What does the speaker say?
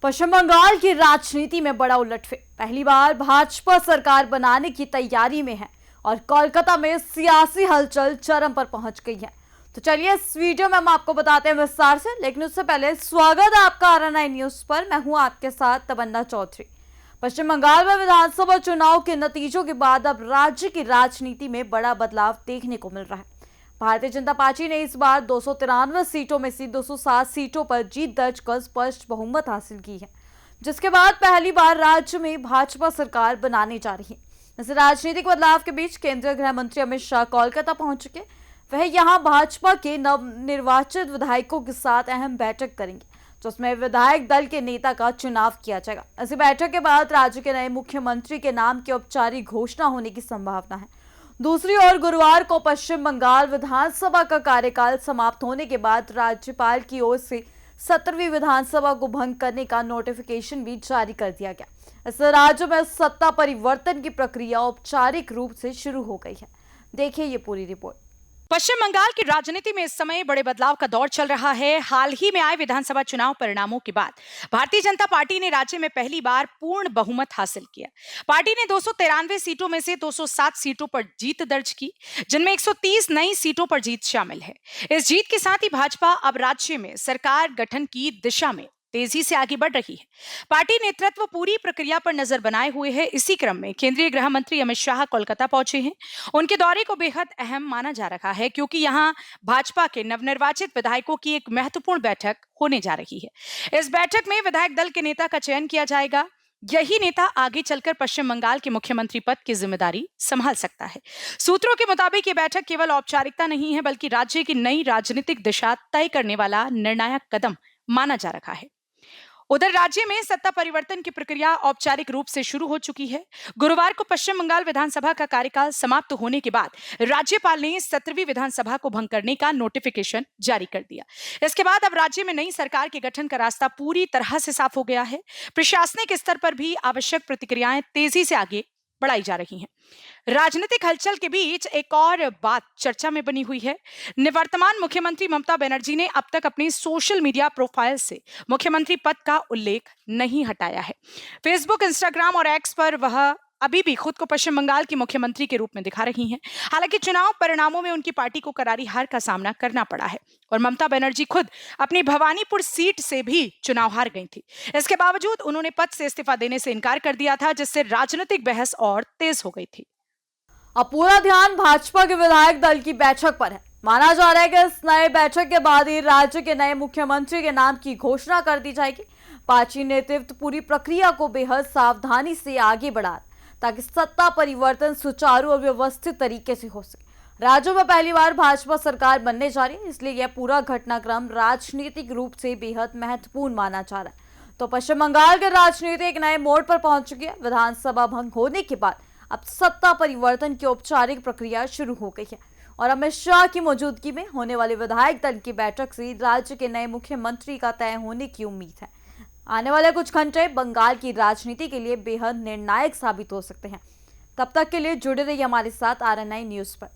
पश्चिम बंगाल की राजनीति में बड़ा उलटफेर। पहली बार भाजपा सरकार बनाने की तैयारी में है और कोलकाता में सियासी हलचल चरम पर पहुंच गई है। तो चलिए इस वीडियो में हम आपको बताते हैं विस्तार से, लेकिन उससे पहले स्वागत है आपका RNI न्यूज पर। मैं हूं आपके साथ तमन्ना चौधरी। पश्चिम बंगाल में विधानसभा चुनाव के नतीजों के बाद अब राज्य की राजनीति में बड़ा बदलाव देखने को मिल रहा है। भारतीय जनता पार्टी ने इस बार 293 सीटों में से 207 सीटों पर जीत दर्ज कर स्पष्ट बहुमत हासिल की है, जिसके बाद पहली बार राज्य में भाजपा सरकार बनाने जा रही है। इस राजनीतिक बदलाव के बीच केंद्रीय गृह मंत्री अमित शाह कोलकाता पहुंच चुके। वह यहां भाजपा के नवनिर्वाचित विधायकों के साथ अहम बैठक करेंगे, जिसमें विधायक दल के नेता का चुनाव किया जाएगा। इसी बैठक के बाद राज्य के नए मुख्यमंत्री के नाम की औपचारिक घोषणा होने की संभावना है। दूसरी ओर गुरुवार को पश्चिम बंगाल विधानसभा का कार्यकाल समाप्त होने के बाद राज्यपाल की ओर से 17वीं विधानसभा को भंग करने का नोटिफिकेशन भी जारी कर दिया गया। इस राज्य में सत्ता परिवर्तन की प्रक्रिया औपचारिक रूप से शुरू हो गई है। देखिए ये पूरी रिपोर्ट। पश्चिम बंगाल की राजनीति में इस समय बड़े बदलाव का दौर चल रहा है। हाल ही में आए विधानसभा चुनाव परिणामों के बाद भारतीय जनता पार्टी ने राज्य में पहली बार पूर्ण बहुमत हासिल किया। पार्टी ने 293 सीटों में से 207 सीटों पर जीत दर्ज की, जिनमें 130 नई सीटों पर जीत शामिल है। इस जीत के साथ ही भाजपा अब राज्य में सरकार गठन की दिशा में तेजी से आगे बढ़ रही है। पार्टी नेतृत्व पूरी प्रक्रिया पर नजर बनाए हुए है। इसी क्रम में केंद्रीय गृह मंत्री अमित शाह कोलकाता पहुंचे हैं। उनके दौरे को बेहद अहम माना जा रहा है, क्योंकि यहां भाजपा के नवनिर्वाचित विधायकों की एक महत्वपूर्ण बैठक होने जा रही है। इस बैठक में विधायक दल के नेता का चयन किया जाएगा। यही नेता आगे चलकर पश्चिम बंगाल के मुख्यमंत्री पद की जिम्मेदारी संभाल सकता है। सूत्रों के मुताबिक ये बैठक केवल औपचारिकता नहीं है, बल्कि राज्य की नई राजनीतिक दिशा तय करने वाला निर्णायक कदम माना जा रहा है। उधर राज्य में सत्ता परिवर्तन की प्रक्रिया औपचारिक रूप से शुरू हो चुकी है। गुरुवार को पश्चिम बंगाल विधानसभा का कार्यकाल समाप्त होने के बाद राज्यपाल ने 17वीं विधानसभा को भंग करने का नोटिफिकेशन जारी कर दिया। इसके बाद अब राज्य में नई सरकार के गठन का रास्ता पूरी तरह से साफ हो गया है। प्रशासनिक स्तर पर भी आवश्यक प्रतिक्रियाएं तेजी से आगे बढ़ाई जा रही हैं। राजनीतिक हलचल के बीच एक और बात चर्चा में बनी हुई है। निवर्तमान मुख्यमंत्री ममता बनर्जी ने अब तक अपनी सोशल मीडिया प्रोफाइल से मुख्यमंत्री पद का उल्लेख नहीं हटाया है। फेसबुक, इंस्टाग्राम और एक्स पर वह अभी भी खुद को पश्चिम बंगाल की मुख्यमंत्री के रूप में दिखा रही हैं। हालांकि चुनाव परिणामों में उनकी पार्टी को करारी हार का सामना करना पड़ा है और ममता बनर्जी खुद अपनी भवानीपुर सीट से भी चुनाव हार गई थी। इसके बावजूद उन्होंने पद से इस्तीफा देने से इनकार कर दिया था, जिससे राजनीतिक बहस और तेज हो गई थी। अब पूरा ध्यान भाजपा के विधायक दल की बैठक पर है। माना जा रहा है कि इस नए बैठक के बाद ही राज्य के नए मुख्यमंत्री के नाम की घोषणा कर दी जाएगी। पार्टी नेतृत्व पूरी प्रक्रिया को बेहद सावधानी से आगे बढ़ा, ताकि सत्ता परिवर्तन सुचारू और व्यवस्थित तरीके से हो सके। राज्य में पहली बार भाजपा सरकार बनने जा रही है, इसलिए यह पूरा घटनाक्रम राजनीतिक रूप से बेहद महत्वपूर्ण माना जा रहा है। तो पश्चिम बंगाल की राजनीति एक नए मोड़ पर पहुंच चुकी है। विधानसभा भंग होने के बाद अब सत्ता परिवर्तन की औपचारिक प्रक्रिया शुरू हो गई है और अमित शाह की मौजूदगी में होने वाले विधायक दल की बैठक से राज्य के नए मुख्यमंत्री का तय होने की उम्मीद है। आने वाले कुछ घंटे बंगाल की राजनीति के लिए बेहद निर्णायक साबित हो सकते हैं। तब तक के लिए जुड़े रहिए हमारे साथ RNI न्यूज पर।